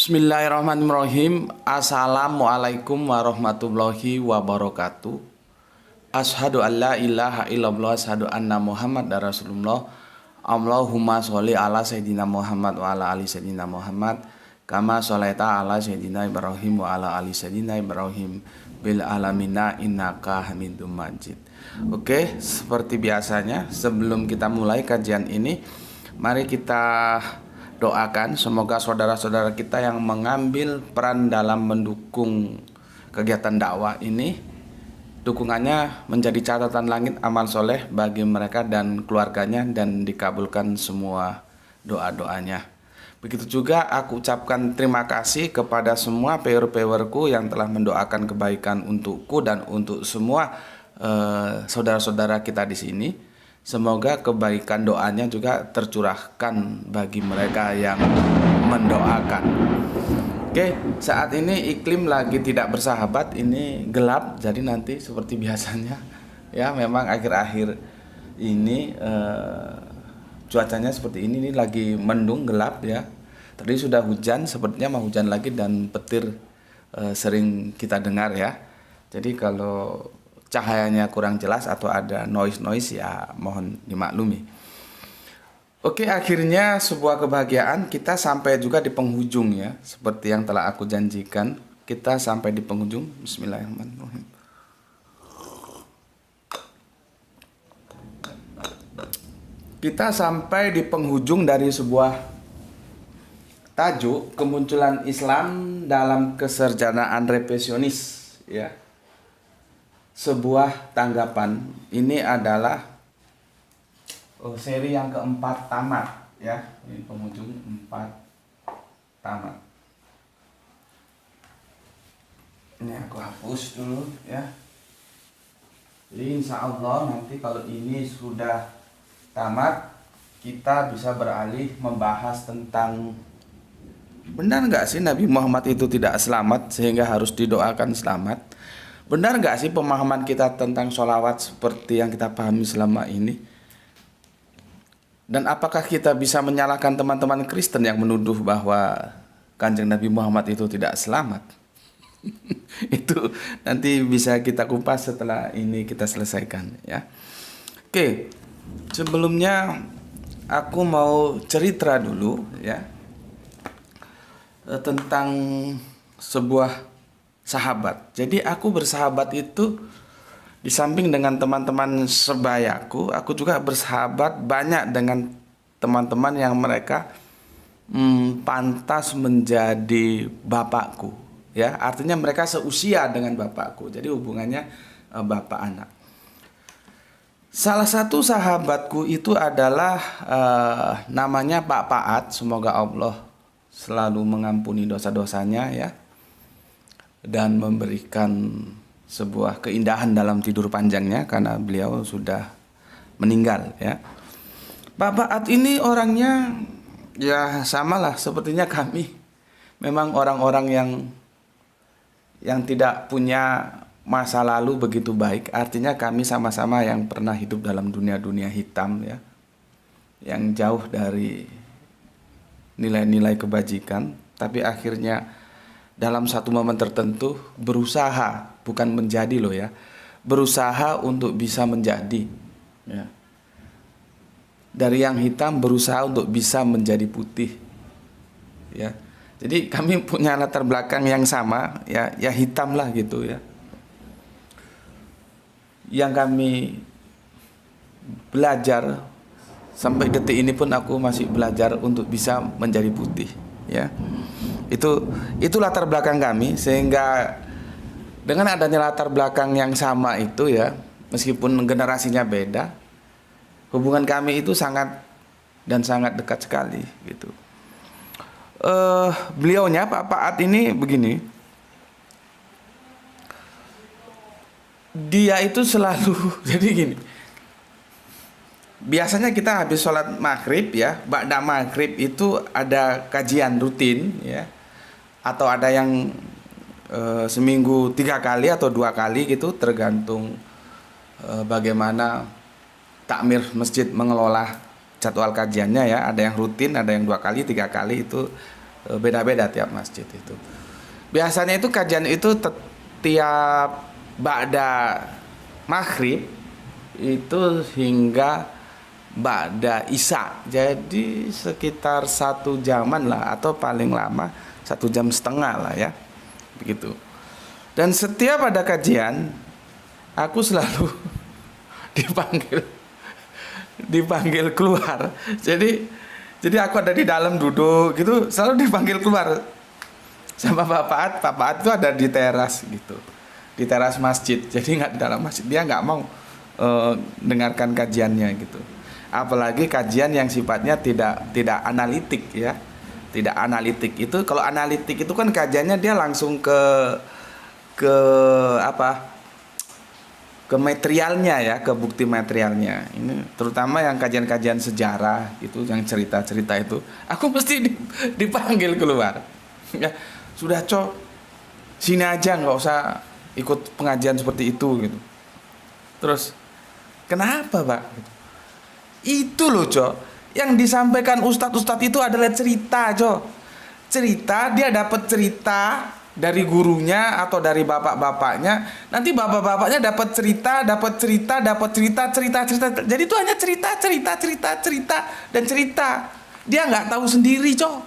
Bismillahirrahmanirrahim. Assalamualaikum warahmatullahi wabarakatuh. Asyhadu an la ilaha illallah, asyhadu anna Muhammad Rasulullah. Allahumma sholli ala sayyidina Muhammad wa ala ali sayyidina Muhammad kama sholaita ala sayyidina Ibrahim wa ala ali sayyidina Ibrahim bil alamina innaka Hamidum Majid. Oke, seperti biasanya sebelum kita mulai kajian ini, mari kita doakan semoga saudara-saudara kita yang mengambil peran dalam mendukung kegiatan dakwah ini, dukungannya menjadi catatan langit amal soleh bagi mereka dan keluarganya, dan dikabulkan semua doa-doanya. Begitu juga aku ucapkan terima kasih kepada semua pewer-pewerku yang telah mendoakan kebaikan untukku dan untuk semua saudara-saudara kita di sini. Semoga kebaikan doanya juga tercurahkan bagi mereka yang mendoakan. Oke, saat ini iklim lagi tidak bersahabat, ini gelap, jadi nanti seperti biasanya ya, memang akhir-akhir ini cuacanya seperti ini lagi mendung gelap ya. Tadi sudah hujan, sepertinya mau hujan lagi, dan petir sering kita dengar ya. Jadi kalau cahayanya kurang jelas atau ada noise ya mohon dimaklumi. Oke, akhirnya sebuah kebahagiaan, kita sampai juga di penghujung ya. Seperti yang telah aku janjikan, kita sampai di penghujung. Bismillahirrahmanirrahim. Kita sampai di penghujung dari sebuah tajuk kemunculan Islam dalam keserjanaan revisionis ya. Sebuah tanggapan. Ini adalah seri yang keempat tamat ya. Ini penghujung 4 tamat. Ini aku hapus dulu ya. Jadi insya Allah nanti kalau ini sudah tamat, kita bisa beralih membahas tentang benar nggak sih Nabi Muhammad itu tidak selamat sehingga harus didoakan selamat. Benar nggak sih pemahaman kita tentang sholawat seperti yang kita pahami selama ini? Dan apakah kita bisa menyalahkan teman-teman Kristen yang menuduh bahwa Kanjeng Nabi Muhammad itu tidak selamat? Itu nanti bisa kita kupas setelah ini kita selesaikan ya. Oke, sebelumnya aku mau cerita dulu ya tentang sebuah sahabat. Jadi aku bersahabat itu di samping dengan teman-teman sebayaku, aku juga bersahabat banyak dengan teman-teman yang mereka pantas menjadi bapakku ya. Artinya mereka seusia dengan bapakku. Jadi hubungannya bapak anak. Salah satu sahabatku itu adalah namanya Pak Paat. Semoga Allah selalu mengampuni dosa-dosanya ya, dan memberikan sebuah keindahan dalam tidur panjangnya karena beliau sudah meninggal ya. Pak Paat ini orangnya ya samalah sepertinya kami. Memang orang-orang yang tidak punya masa lalu begitu baik. Artinya kami sama-sama yang pernah hidup dalam dunia-dunia hitam ya, yang jauh dari nilai-nilai kebajikan, tapi akhirnya dalam satu momen tertentu berusaha, bukan menjadi loh ya, berusaha untuk bisa menjadi ya. Dari yang hitam berusaha untuk bisa menjadi putih ya. Jadi kami punya latar belakang yang sama ya, ya hitam lah gitu ya. Yang kami belajar sampai detik ini pun aku masih belajar untuk bisa menjadi putih ya. Itu latar belakang kami, sehingga dengan adanya latar belakang yang sama itu ya, meskipun generasinya beda, hubungan kami itu sangat dan sangat dekat sekali gitu. Beliaunya Pak Paat ini begini, dia itu selalu jadi gini. Biasanya kita habis sholat maghrib ya, ba'da maghrib itu ada kajian rutin ya, atau ada yang seminggu 3 kali atau 2 kali gitu, tergantung bagaimana takmir masjid mengelola jadwal kajiannya ya. Ada yang rutin, ada yang 2 kali, 3 kali, itu beda-beda tiap masjid itu. Biasanya itu kajian itu tiap ba'da maghrib itu hingga ba'da isya. Jadi sekitar 1 jaman lah, atau paling lama 1,5 jam lah ya, begitu. Dan setiap ada kajian, aku selalu dipanggil keluar. Jadi aku ada di dalam duduk gitu, selalu dipanggil keluar sama Pak Paat itu ada di teras gitu, di teras masjid. Jadi nggak di dalam masjid, dia nggak mau dengarkan kajiannya gitu. Apalagi kajian yang sifatnya tidak analitik ya, tidak analitik. Itu kalau analitik itu kan kajiannya dia langsung ke apa, ke materialnya ya, ke bukti materialnya. Ini terutama yang kajian-kajian sejarah itu, yang cerita-cerita itu, aku mesti dipanggil keluar. Ya, sudah sini aja, nggak usah ikut pengajian seperti itu gitu. Terus kenapa Pak? Itu loh yang disampaikan ustadz itu adalah cerita cerita. Dia dapat cerita dari gurunya atau dari bapak-bapaknya, nanti bapak-bapaknya dapat cerita. Jadi itu hanya cerita dan cerita. Dia nggak tahu sendiri gitu.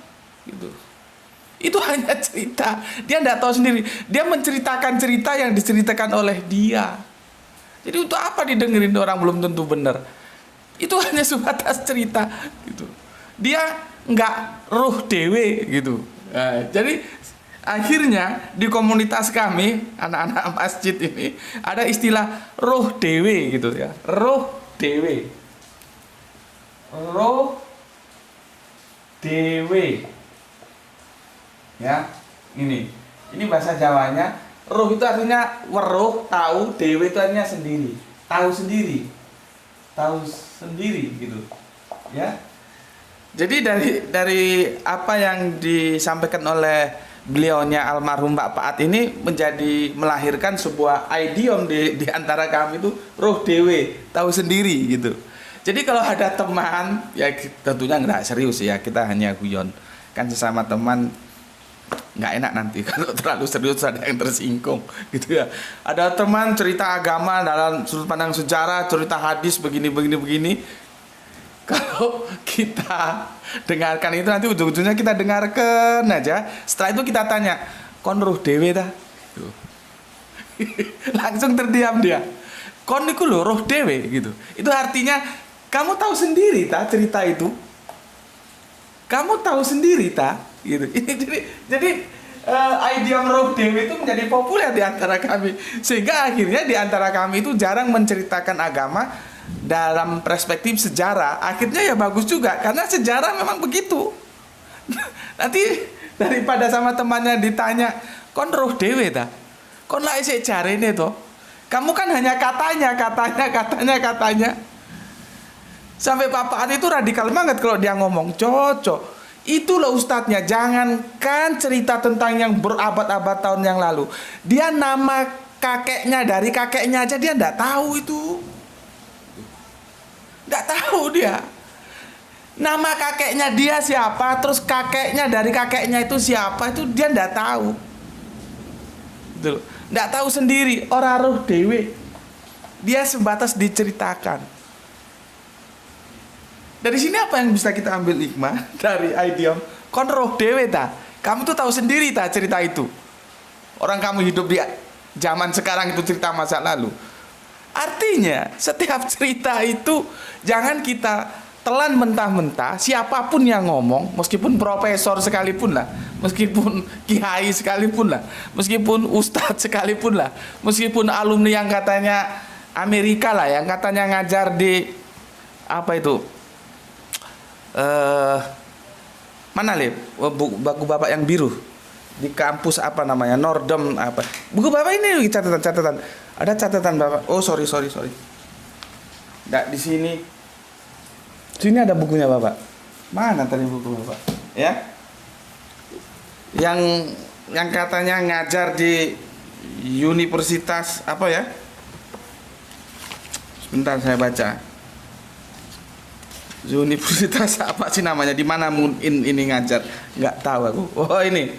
Itu hanya cerita, dia nggak tahu sendiri. Dia menceritakan cerita yang diceritakan oleh dia. Jadi untuk apa didengerin orang belum tentu benar. Itu hanya sebatas cerita gitu. Dia nggak roh dewe gitu. Nah, jadi akhirnya di komunitas kami anak-anak masjid ini ada istilah roh dewe gitu ya. Roh dewe. Ya, ini bahasa Jawanya. Roh itu artinya weruh, tahu, dewe itu artinya sendiri. Tahu sendiri gitu ya. Jadi dari apa yang disampaikan oleh beliaunya almarhum Pak Paat ini melahirkan sebuah idiom di antara kami itu roh dewe, tahu sendiri gitu. Jadi kalau ada teman ya tentunya nggak serius ya, kita hanya guyon kan sesama teman. Nggak enak nanti kalau terlalu serius ada yang tersinggung gitu ya. Ada teman cerita agama dalam sudut pandang sejarah, cerita hadis begini. Kalau kita dengarkan itu nanti ujung-ujungnya kita dengarkan aja. Setelah itu kita tanya, kon roh dewe dah? Gitu. Langsung terdiam dia. Kon niku lho roh dewe gitu. Itu artinya kamu tahu sendiri cerita itu. Kamu tahu sendiri gitu. Jadi idiom roh dewi itu menjadi populer di antara kami, sehingga akhirnya di antara kami itu jarang menceritakan agama dalam perspektif sejarah. Akhirnya ya bagus juga, karena sejarah memang begitu. Nanti daripada sama temannya ditanya, kon roh dewi kon lah isi jarene toh, kamu kan hanya katanya. Sampai Pak Paat itu radikal banget kalau dia ngomong, cocok. Itulah ustadznya, jangankan cerita tentang yang berabad-abad tahun yang lalu. Dia nama kakeknya dari kakeknya aja dia enggak tahu itu. Enggak tahu dia. Nama kakeknya dia siapa, terus kakeknya dari kakeknya itu siapa, itu dia enggak tahu. Gitu. Enggak tahu sendiri, ora roh dewe. Dia sebatas diceritakan. Dari sini apa yang bisa kita ambil hikmah dari idiom kon roh dewe kamu tuh tahu sendiri cerita itu. Orang kamu hidup di zaman sekarang itu cerita masa lalu. Artinya setiap cerita itu jangan kita telan mentah-mentah. Siapapun yang ngomong, meskipun profesor sekalipun lah, meskipun kiai sekalipun lah, meskipun ustadz sekalipun lah, meskipun alumni yang katanya Amerika lah, yang katanya ngajar di apa itu, mana buku bapak yang biru di kampus apa namanya, Nordem apa, buku bapak ini catatan ada catatan bapak. Oh sorry nggak di sini ada bukunya bapak. Mana tadi buku bapak ya, yang katanya ngajar di universitas apa ya, sebentar saya baca. Universitas apa sih namanya? Di mana ini ngajar? Nggak tahu aku. Oh ini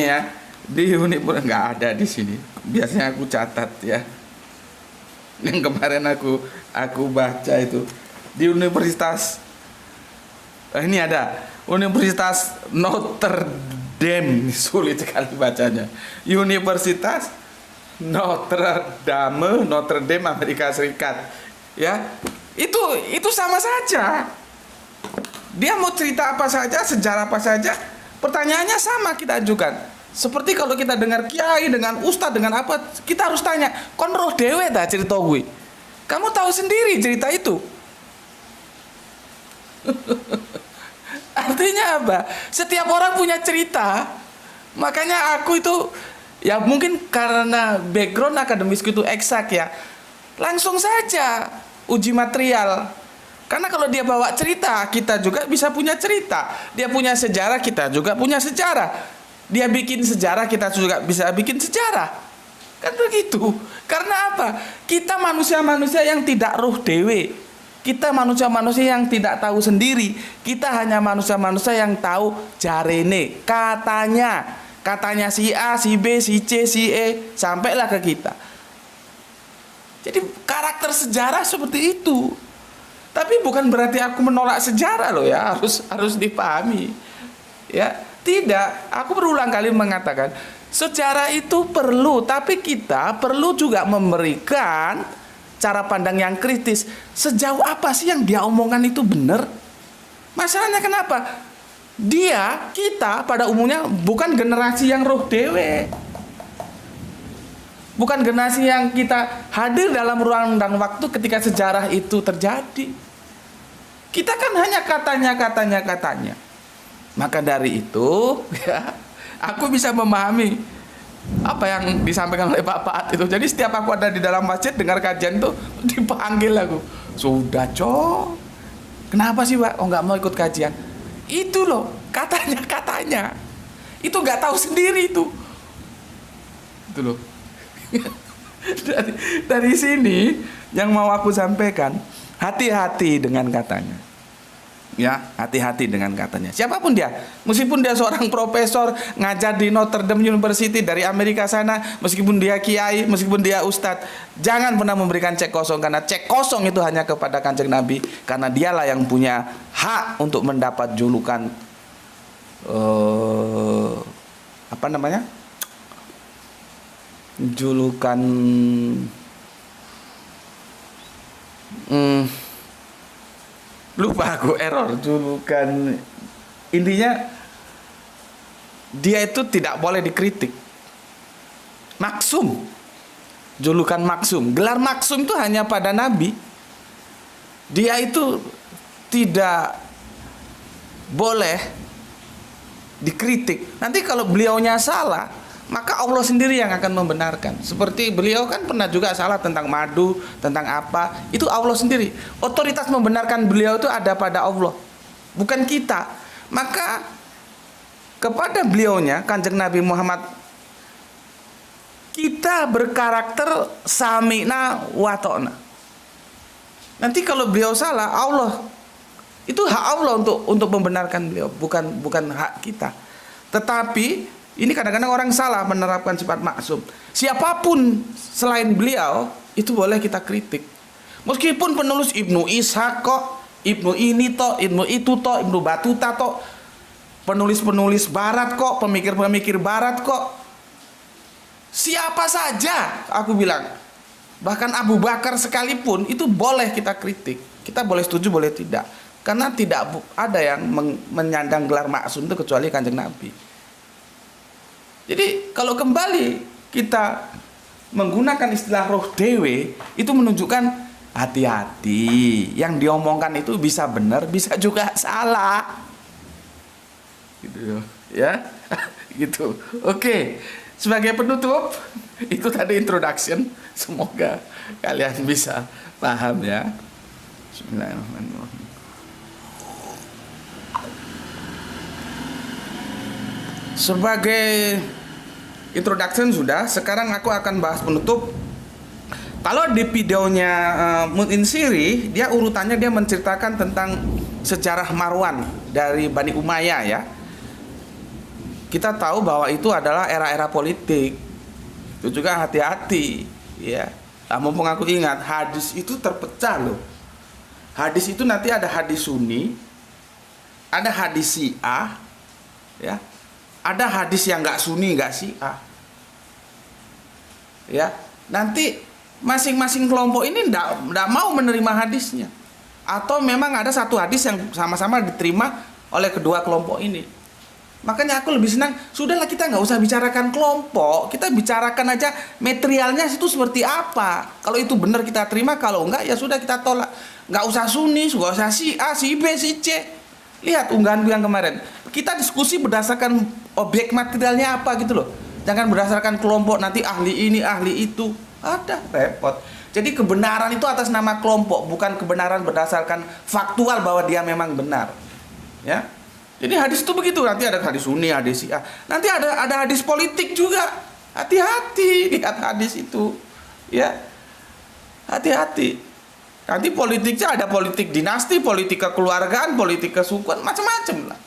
ya. Di Universitas nggak ada di sini. Biasanya aku catat ya. Yang kemarin aku baca itu di Universitas. Ini ada Universitas Notre Dame, sulit sekali bacanya. Universitas Notre Dame Amerika Serikat. Ya, itu sama saja. Dia mau cerita apa saja, sejarah apa saja, pertanyaannya sama kita ajukan. Seperti kalau kita dengar kiai, dengan ustadz, dengan apa, kita harus tanya, kon roh dewe dah cerita gue. Kamu tahu sendiri cerita itu. Artinya apa? Setiap orang punya cerita. Makanya aku itu, ya mungkin karena background akademisku itu eksak ya, langsung saja uji material. Karena kalau dia bawa cerita, kita juga bisa punya cerita. Dia punya sejarah, kita juga punya sejarah. Dia bikin sejarah, kita juga bisa bikin sejarah. Kan begitu. Karena apa? Kita manusia-manusia yang tidak roh dewe. Kita manusia-manusia yang tidak tahu sendiri. Kita hanya manusia-manusia yang tahu jarene, katanya. Katanya si A, si B, si C, si E, sampailah ke kita. Jadi karakter sejarah seperti itu. Tapi bukan berarti aku menolak sejarah loh ya, harus dipahami. Ya, tidak. Aku berulang kali mengatakan, sejarah itu perlu, tapi kita perlu juga memberikan cara pandang yang kritis. Sejauh apa sih yang dia omongan itu benar? Masalahnya kenapa? Kita pada umumnya bukan generasi yang roh dewe. Bukan generasi yang kita hadir dalam ruang dan waktu ketika sejarah itu terjadi. Kita kan hanya katanya. Maka dari itu, ya, aku bisa memahami apa yang disampaikan oleh Pak Paat itu. Jadi setiap aku ada di dalam masjid dengar kajian itu dipanggil aku. Sudah cok, kenapa sih Pak? Oh nggak mau ikut kajian? Itu loh katanya. Itu nggak tahu sendiri itu. Itu loh. dari sini yang mau aku sampaikan, hati-hati dengan katanya. Ya, hati-hati dengan katanya. Siapapun dia, meskipun dia seorang profesor ngajar di Notre Dame University dari Amerika sana, meskipun dia kiai, meskipun dia ustadz, jangan pernah memberikan cek kosong, karena cek kosong itu hanya kepada Kanjeng Nabi, karena dialah yang punya hak untuk mendapat julukan apa namanya? Julukan lupa aku, error julukan. Intinya dia itu tidak boleh dikritik. Maksum, julukan maksum, gelar maksum itu hanya pada Nabi. Dia itu tidak boleh dikritik. Nanti kalau beliaunya salah, maka Allah sendiri yang akan membenarkan. Seperti beliau kan pernah juga salah tentang madu, tentang apa, itu Allah sendiri. Otoritas membenarkan beliau itu ada pada Allah, bukan kita. Maka kepada beliaunya, Kanjeng Nabi Muhammad, kita berkarakter sami'na wa ta'na. Nanti kalau beliau salah, Allah, itu hak Allah untuk membenarkan beliau, bukan hak kita. Tetapi ini kadang-kadang orang salah menerapkan sifat maksum. Siapapun selain beliau itu boleh kita kritik. Meskipun penulis Ibnu Ishaq kok, Ibnu ini toh, Ibnu itu toh, Ibnu Batuta toh, penulis-penulis barat kok, pemikir-pemikir barat kok. Siapa saja aku bilang. Bahkan Abu Bakar sekalipun itu boleh kita kritik. Kita boleh setuju, boleh tidak. Karena tidak ada yang menyandang gelar maksum itu kecuali Kanjeng Nabi. Jadi kalau kembali kita menggunakan istilah roh dewe, itu menunjukkan hati-hati. Yang diomongkan itu bisa benar, bisa juga salah. Gitu ya. Gitu. Oke. Sebagai penutup, itu tadi introduction. Semoga kalian bisa paham ya. Bismillahirrahmanirrahim. Sebagai introduction sudah, sekarang aku akan bahas penutup Kalau di videonya Mu'in Siri, dia urutannya dia menceritakan tentang sejarah Marwan dari Bani Umayyah ya. Kita tahu bahwa itu adalah era-era politik. Itu juga hati-hati ya. Nah, mumpung aku ingat, hadis itu terpecah loh. Hadis itu nanti ada hadis Sunni, ada hadis Syiah ya. Ada hadis yang nggak Sunni, nggak Syiah. Ya, nanti masing-masing kelompok ini nggak mau menerima hadisnya, atau memang ada satu hadis yang sama-sama diterima oleh kedua kelompok ini. Makanya aku lebih senang, sudahlah kita nggak usah bicarakan kelompok, kita bicarakan aja materialnya itu seperti apa. Kalau itu benar kita terima, kalau enggak ya sudah kita tolak. Nggak usah Sunni, nggak usah si A, si B, si C. Lihat unggahanku yang kemarin, kita diskusi berdasarkan objek materialnya apa gitu loh. Jangan berdasarkan kelompok, nanti ahli ini, ahli itu. Ada, repot. Jadi kebenaran itu atas nama kelompok, bukan kebenaran berdasarkan faktual bahwa dia memang benar. Ya. Jadi hadis itu begitu, nanti ada hadis Sunni, hadis Syiah. Nanti ada hadis politik juga. Hati-hati lihat hadis itu. Ya. Hati-hati. Nanti politiknya ada politik dinasti, politik kekeluargaan, politik kesukuan, macam-macam lah.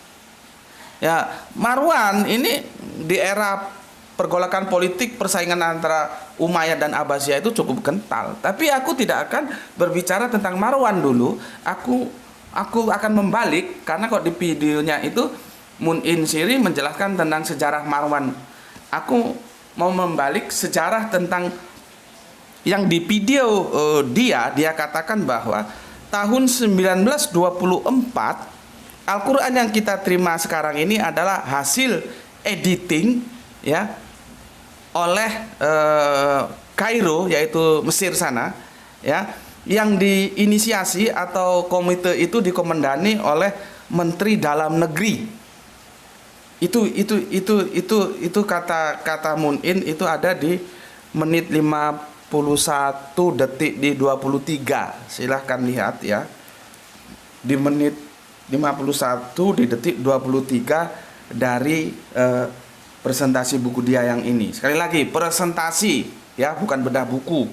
Ya, Marwan ini di era pergolakan politik, persaingan antara Umayyah dan Abbasiyah itu cukup kental. Tapi aku tidak akan berbicara tentang Marwan dulu. Aku akan membalik, karena kok di videonya itu Mu'in Siri menjelaskan tentang sejarah Marwan. Aku mau membalik sejarah tentang yang di video dia katakan bahwa tahun 1924 Al-Quran yang kita terima sekarang ini adalah hasil editing ya oleh Kairo, yaitu Mesir sana ya, yang diinisiasi atau komite itu dikomandani oleh Menteri Dalam Negeri. Itu kata Mu'in itu ada di menit 51 detik di 23. Silahkan lihat ya. Di menit 51 di detik 23 dari presentasi buku dia yang ini. Sekali lagi, presentasi ya, bukan bedah buku.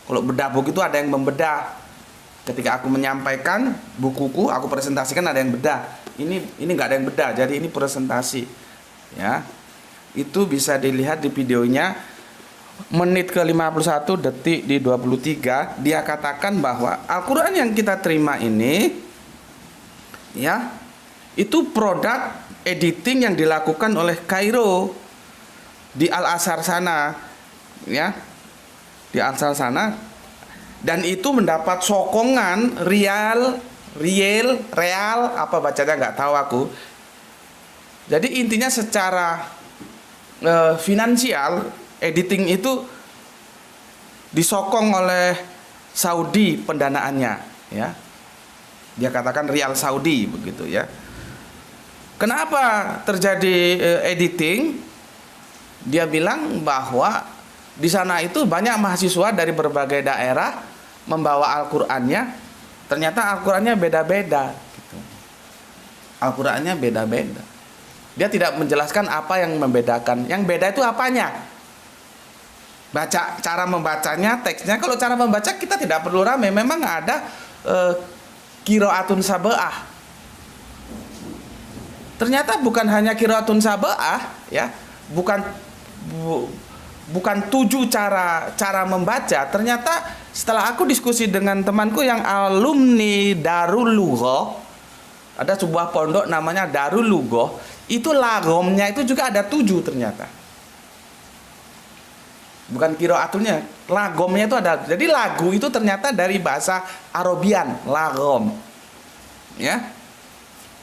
Kalau bedah buku itu ada yang membedah. Ketika aku menyampaikan bukuku, aku presentasikan ada yang bedah. Ini nggak ada yang bedah, jadi ini presentasi. Ya, itu bisa dilihat di videonya menit ke 51 detik di 23. Dia katakan bahwa Al-Quran yang kita terima ini, ya, itu produk editing yang dilakukan oleh Kairo di Al-Azhar sana, ya. Di Al-Azhar sana, dan itu mendapat sokongan real apa bacanya nggak tahu aku. Jadi intinya secara finansial editing itu disokong oleh Saudi pendanaannya ya. Dia katakan rial Saudi begitu ya. Kenapa terjadi editing? Dia bilang bahwa di sana itu banyak mahasiswa dari berbagai daerah membawa Al-Qur'annya. Ternyata Al-Qur'annya beda-beda gitu. Al-Qur'annya beda-beda. Dia tidak menjelaskan apa yang membedakan. Yang beda itu apanya? Baca, cara membacanya, teksnya. Kalau cara membaca kita tidak perlu rame. Memang ada qiraatun sab'ah. Ternyata bukan hanya qiraatun sab'ah ya. Bukan 7 cara membaca. Ternyata setelah aku diskusi dengan temanku yang alumni Darul Lughah, ada sebuah pondok namanya Darul Lughah, itu lagomnya itu juga ada 7 ternyata. Bukan qiraatunnya, lagomnya itu ada. Jadi lagu itu ternyata dari bahasa Arabian, lagom. Ya.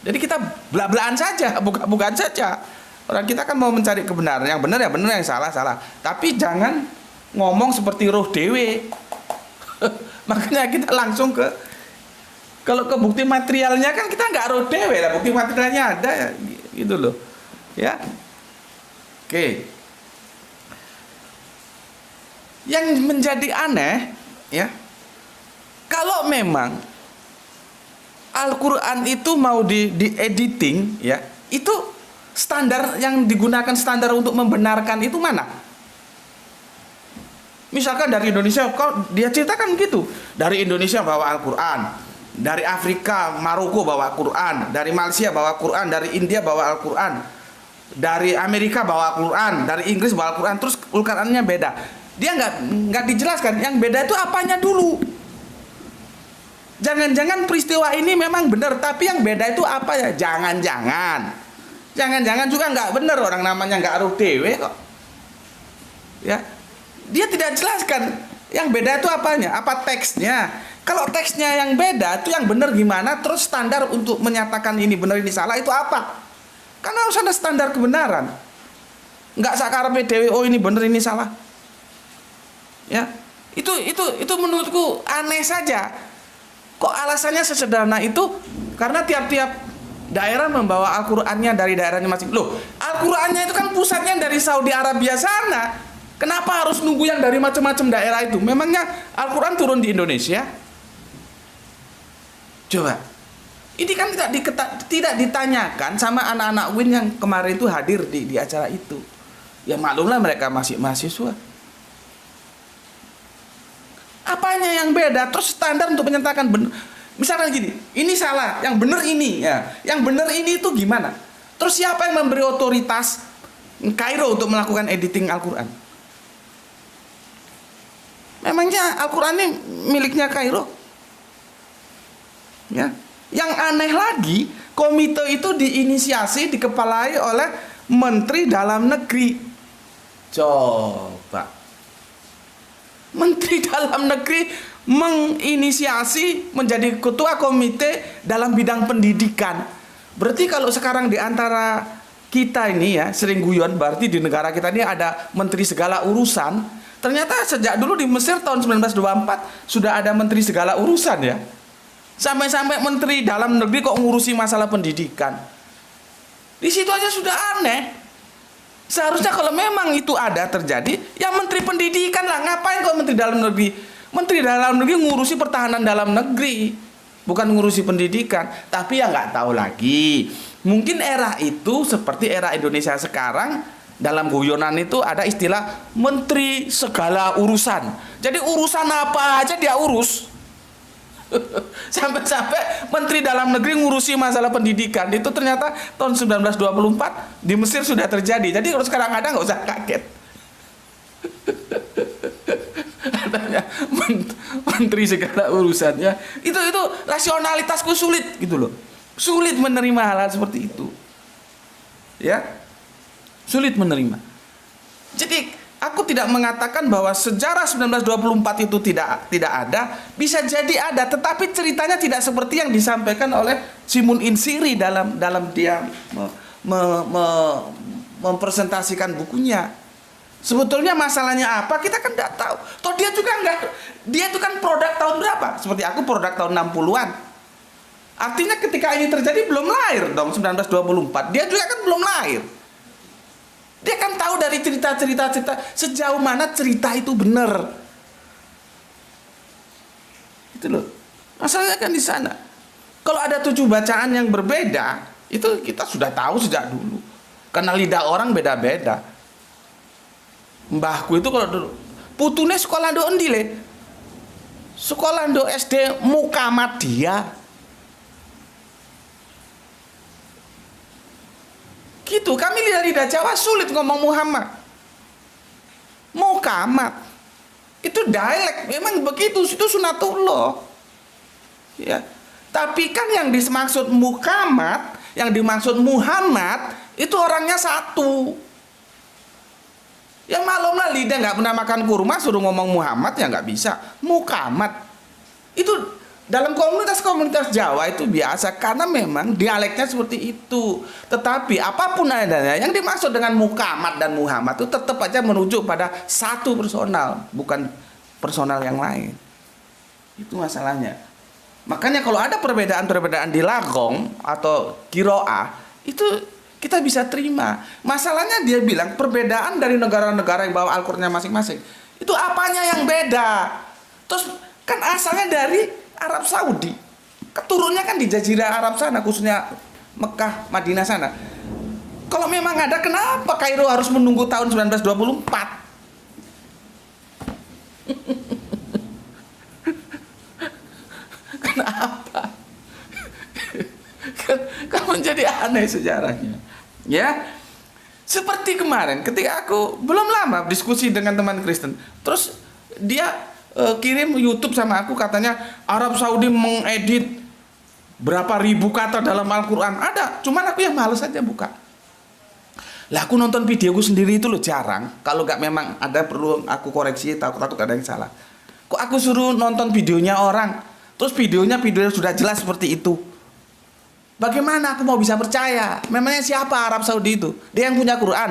Jadi kita bela-belaan saja, bukan saja. Orang kita kan mau mencari kebenaran, yang benar ya benar, yang salah salah. Tapi jangan ngomong seperti roh dewe. Makanya kita langsung kalau ke bukti materialnya kan kita nggak roh dewe lah, bukti materialnya ada ya, gitu loh. Ya. Oke. Yang menjadi aneh ya, kalau memang Al-Quran itu mau di editing ya, itu standar yang digunakan, standar untuk membenarkan itu mana? Misalkan dari Indonesia, kok dia ceritakan gitu. Dari Indonesia bawa Al-Quran, dari Afrika, Maroko bawa Quran, dari Malaysia bawa Quran, dari India bawa Al-Quran, dari Amerika bawa Al-Quran, dari Inggris bawa Al-Quran, terus Al-Qurannya beda. Dia nggak dijelaskan yang beda itu apanya dulu. Jangan-jangan peristiwa ini memang benar, tapi yang beda itu apa ya? Jangan-jangan juga nggak benar, orang namanya nggak aruh dewe kok. Ya, dia tidak jelaskan yang beda itu apanya, apa teksnya. Kalau teksnya yang beda itu yang benar gimana, terus standar untuk menyatakan ini benar ini salah itu apa? Karena harus ada standar kebenaran. Nggak sakarepe dewe, oh ini benar ini salah. Ya, itu menurutku aneh saja. Kok alasannya sesederhana itu? Karena tiap-tiap daerah membawa Al-Qur'annya dari daerahnya masing. Loh, Al-Qur'annya itu kan pusatnya dari Saudi Arabia sana. Kenapa harus nunggu yang dari macam-macam daerah itu? Memangnya Al-Quran turun di Indonesia? Coba. Ini kan tidak ditanyakan sama anak-anak UIN yang kemarin itu hadir di acara itu. Ya maklumlah mereka masih mahasiswa. Apanya yang beda? Terus standar untuk menyatakan benar. Misalkan gini, ini salah, yang benar ini. Ya. Yang benar ini itu gimana? Terus siapa yang memberi otoritas Kairo untuk melakukan editing Al-Quran? Memangnya Al-Quran ini miliknya Kairo? Ya. Yang aneh lagi, komite itu diinisiasi, dikepalai oleh Menteri Dalam Negeri. Coba. Menteri Dalam Negeri menginisiasi menjadi ketua komite dalam bidang pendidikan. Berarti kalau sekarang di antara kita ini ya, sering guyon, berarti di negara kita ini ada menteri segala urusan. Ternyata sejak dulu di Mesir tahun 1924 sudah ada menteri segala urusan ya. Sampai-sampai menteri dalam negeri kok ngurusi masalah pendidikan. Di situ aja sudah aneh. Seharusnya kalau memang itu ada terjadi, ya menteri pendidikan lah. Ngapain kok menteri dalam negeri? Menteri dalam negeri ngurusi pertahanan dalam negeri, bukan ngurusi pendidikan. Tapi ya nggak tahu lagi. Mungkin era itu seperti era Indonesia sekarang. Dalam guyonan itu ada istilah menteri segala urusan. Jadi urusan apa aja dia urus. Sampai-sampai menteri dalam negeri ngurusi masalah pendidikan. Itu ternyata tahun 1924 di Mesir sudah terjadi. Jadi kalau sekarang ada nggak usah kaget. Adanya menteri segala urusannya. Itu rasionalitasku sulit gitu loh. Sulit menerima hal-hal seperti itu. Ya. Sulit menerima. Jadi aku tidak mengatakan bahwa sejarah 1924 itu tidak ada, bisa jadi ada, tetapi ceritanya tidak seperti yang disampaikan oleh Simon Insiri dalam dia mempresentasikan bukunya. Sebetulnya masalahnya apa kita kan tidak tahu. Toh dia juga enggak, dia itu kan produk tahun berapa? Seperti aku produk tahun 60-an. Artinya ketika ini terjadi belum lahir dong 1924. Dia juga kan belum lahir. Dia kan tahu dari cerita sejauh mana cerita itu benar. Itu loh. Masalahnya kan di sana. Kalau ada 7 bacaan yang berbeda, itu kita sudah tahu sejak dulu. Karena lidah orang beda-beda. Mbahku itu kalau dulu putune sekolah ndo endi le? Sekolah ndo SD Muhammadiyah. Gitu, kami lidah Jawa sulit ngomong Muhammad. Muhammad itu dialek, memang begitu, itu sunatullah. Ya. Tapi kan yang dimaksud Muhammad, yang dimaksud Muhammad itu orangnya satu. Ya maklumlah lidah nggak pernah makan kurma suruh ngomong Muhammad ya nggak bisa. Muhammad itu dalam komunitas Jawa itu biasa karena memang dialeknya seperti itu. Tetapi apapun adanya yang dimaksud dengan Muhammad dan Muhammad itu tetap aja merujuk pada satu personal, bukan personal yang lain. Itu masalahnya. Makanya kalau ada perbedaan-perbedaan di lagong atau kiroah itu kita bisa terima. Masalahnya dia bilang perbedaan dari negara-negara yang bawa Al-Qur'annya masing-masing. Itu apanya yang beda? Terus kan asalnya dari Arab Saudi, keturunnya kan di Jazirah Arab sana, khususnya Mekah, Madinah sana. Kalau memang ada, kenapa Kairo harus menunggu tahun 1924? Kenapa? Kan menjadi aneh sejarahnya. Ya, seperti kemarin ketika aku belum lama diskusi dengan teman Kristen, terus dia kirim YouTube sama aku, katanya Arab Saudi mengedit berapa ribu kata dalam Al-Quran. Ada, cuman aku yang males aja buka. Lah aku nonton videoku sendiri itu loh jarang. Kalau nggak memang ada perlu aku koreksi, takut ada yang salah. Kok aku suruh nonton videonya orang, terus videonya sudah jelas seperti itu. Bagaimana aku mau bisa percaya? Memangnya siapa Arab Saudi itu? Dia yang punya Quran.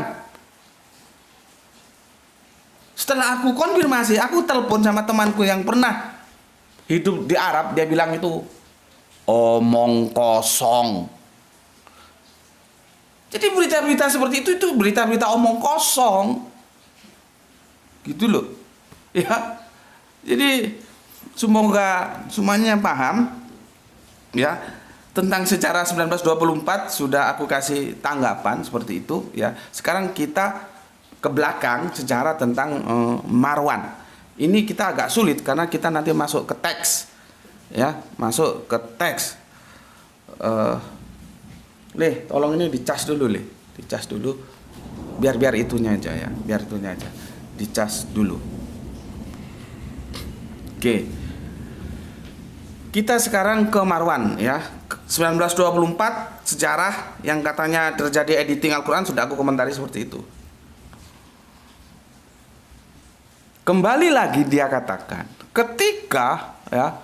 Setelah aku konfirmasi, aku telepon sama temanku yang pernah hidup di Arab, dia bilang itu omong kosong. Jadi berita-berita seperti itu berita-berita omong kosong. Gitu loh. Ya. Jadi semoga semuanya paham ya tentang sejarah 1924. Sudah aku kasih tanggapan seperti itu ya. Sekarang kita ke belakang sejarah tentang Marwan. Ini kita agak sulit karena kita nanti masuk ke teks. Ya, masuk ke teks. Leh, tolong ini dicas dulu, Leh. Dicas dulu. Biar itunya aja ya. Biar itunya aja. Dicas dulu. Oke. Kita sekarang ke Marwan ya. 1924 sejarah yang katanya terjadi editing Al-Quran sudah aku komentari seperti itu. Kembali lagi dia katakan, ketika ya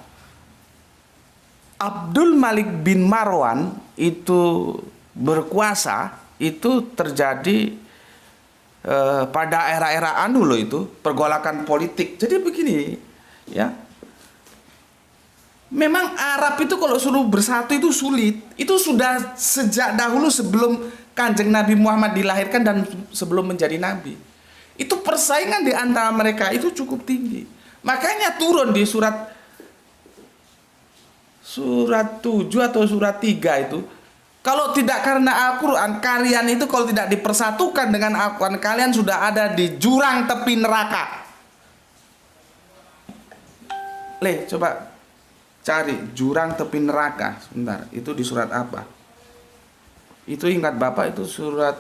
Abdul Malik bin Marwan itu berkuasa, itu terjadi pada era-era anu loh itu, pergolakan politik. Jadi begini ya. Memang Arab itu kalau suruh bersatu itu sulit. Itu sudah sejak dahulu sebelum Kanjeng Nabi Muhammad dilahirkan dan sebelum menjadi nabi. Itu persaingan di antara mereka itu cukup tinggi. Makanya turun di surat 7 atau surat 3 itu, kalau tidak karena Al-Quran, kalian itu kalau tidak dipersatukan dengan Al-Quran, kalian sudah ada di jurang tepi neraka. Leh, coba cari jurang tepi neraka. Sebentar, itu di surat apa? Itu ingat Bapak itu surat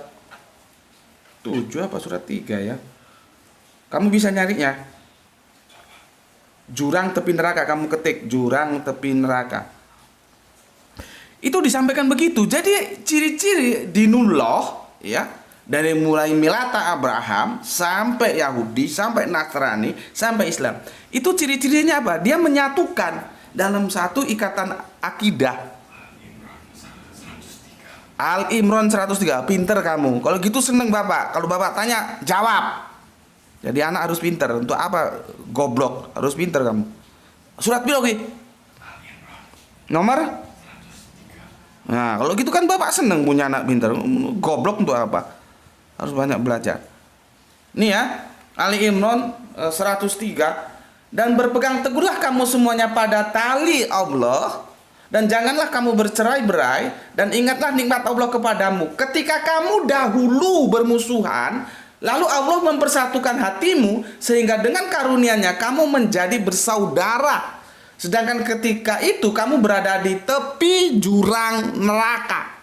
7 apa surat 3 ya? Kamu bisa nyarinya. Jurang tepi neraka, kamu ketik jurang tepi neraka. Itu disampaikan begitu. Jadi ciri-ciri dinullah ya, dari mulai milata Abraham sampai Yahudi, sampai Nasrani, sampai Islam. Itu ciri-cirinya apa? Dia menyatukan dalam satu ikatan akidah. Al-Imran 103, pinter kamu. Kalau gitu seneng Bapak. Kalau Bapak tanya, jawab. Jadi anak harus pinter. Untuk apa goblok? Harus pinter kamu. Surat biologi nomor? Nah, kalau gitu kan Bapak seneng punya anak pinter. Goblok untuk apa? Harus banyak belajar. Nih ya, Al-Imran 103. Dan berpegang teguhlah kamu semuanya pada tali Allah, dan janganlah kamu bercerai-berai, dan ingatlah nikmat Allah kepadamu ketika kamu dahulu bermusuhan, lalu Allah mempersatukan hatimu sehingga dengan karunia-Nya kamu menjadi bersaudara, sedangkan ketika itu kamu berada di tepi jurang neraka,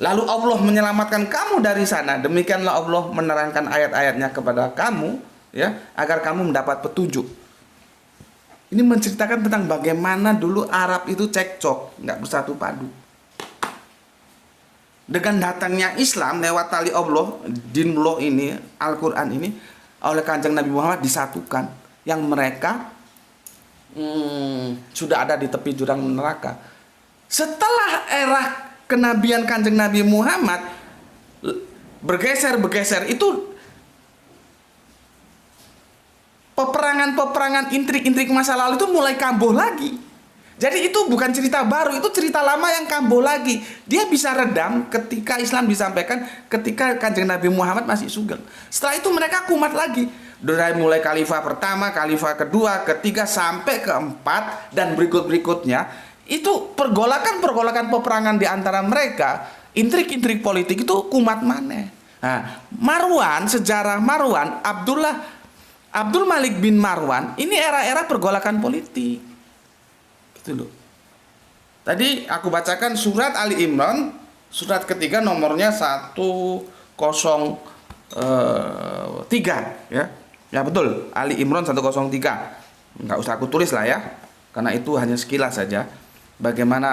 lalu Allah menyelamatkan kamu dari sana. Demikianlah Allah menerangkan ayat-ayatnya kepada kamu ya, agar kamu mendapat petunjuk. Ini menceritakan tentang bagaimana dulu Arab itu cekcok, nggak bersatu padu. Dengan datangnya Islam lewat tali Allah, dinullah ini, Al-Quran ini, oleh Kanjeng Nabi Muhammad disatukan. Yang mereka sudah ada di tepi jurang neraka. Setelah era kenabian Kanjeng Nabi Muhammad bergeser itu peperangan, intrik-intrik masa lalu itu mulai kambuh lagi. Jadi itu bukan cerita baru, itu cerita lama yang kambuh lagi. Dia bisa redam ketika Islam disampaikan, ketika Kanjeng Nabi Muhammad masih sugeng. Setelah itu mereka kumat lagi. Dari mulai khalifah pertama, khalifah kedua, ketiga, sampai keempat, dan berikut-berikutnya. Itu pergolakan peperangan di antara mereka, intrik-intrik politik itu kumat maneh. Nah, Marwan, sejarah Marwan, Abdul Malik bin Marwan ini era-era pergolakan politik. Gitu loh. Tadi aku bacakan surat Ali Imran, surat ketiga nomornya 103 ya. Ya betul, Ali Imran 103. Nggak usah aku tulis lah ya, karena itu hanya sekilas saja. Bagaimana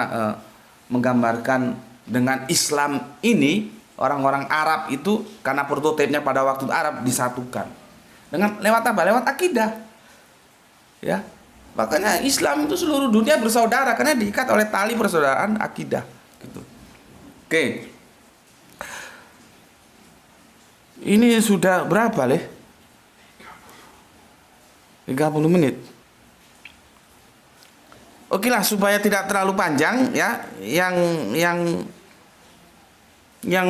menggambarkan dengan Islam ini orang-orang Arab itu karena prototipnya pada waktu Arab disatukan. Dengan lewat apa? Lewat akidah. Ya. Makanya Islam itu seluruh dunia bersaudara karena diikat oleh tali persaudaraan akidah gitu. Oke. Ini sudah berapa, Leh? 30 menit. Oke lah, supaya tidak terlalu panjang ya, yang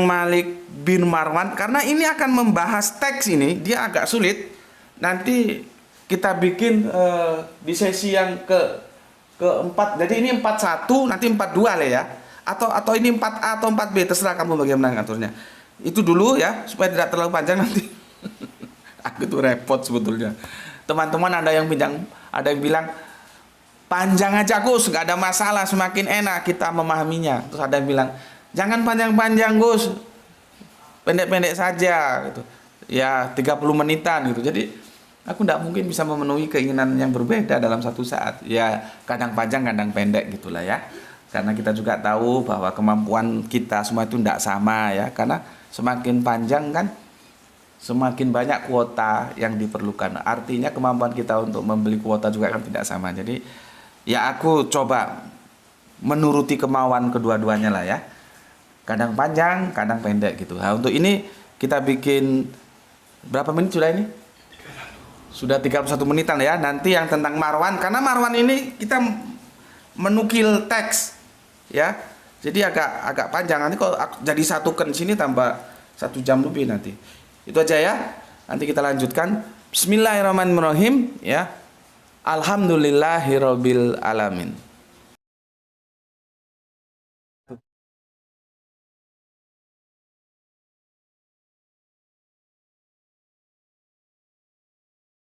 Malik bin Marwan, karena ini akan membahas teks ini, dia agak sulit. Nanti kita bikin di sesi yang keempat. Jadi ini 41, nanti 42 lah ya. Atau ini 4A atau 4B, terserah kamu bagaimana ngaturnya. Itu dulu ya, supaya tidak terlalu panjang nanti. Aku tuh repot sebetulnya. Teman-teman ada yang bilang panjang aja Gus, nggak ada masalah, semakin enak kita memahaminya. Terus ada yang bilang jangan panjang-panjang Gus, pendek-pendek saja gitu. Ya 30 menitan gitu. Jadi aku tidak mungkin bisa memenuhi keinginan yang berbeda dalam satu saat. Ya kadang panjang, kadang pendek gitulah ya. Karena kita juga tahu bahwa kemampuan kita semua itu tidak sama ya. Karena semakin panjang kan semakin banyak kuota yang diperlukan. Artinya kemampuan kita untuk membeli kuota juga kan tidak sama. Jadi ya aku coba menuruti kemauan kedua-duanya lah ya. Kadang panjang, kadang pendek gitu. Nah, untuk ini kita bikin berapa menit sudah ini? Sudah 31 menitan ya. Nanti yang tentang Marwan, karena Marwan ini kita menukil teks ya. Jadi agak panjang. Nanti kalau jadi satukan sini tambah 1 jam lebih nanti. Itu aja ya. Nanti kita lanjutkan. Bismillahirrahmanirrahim ya. Alhamdulillahirabbil alamin.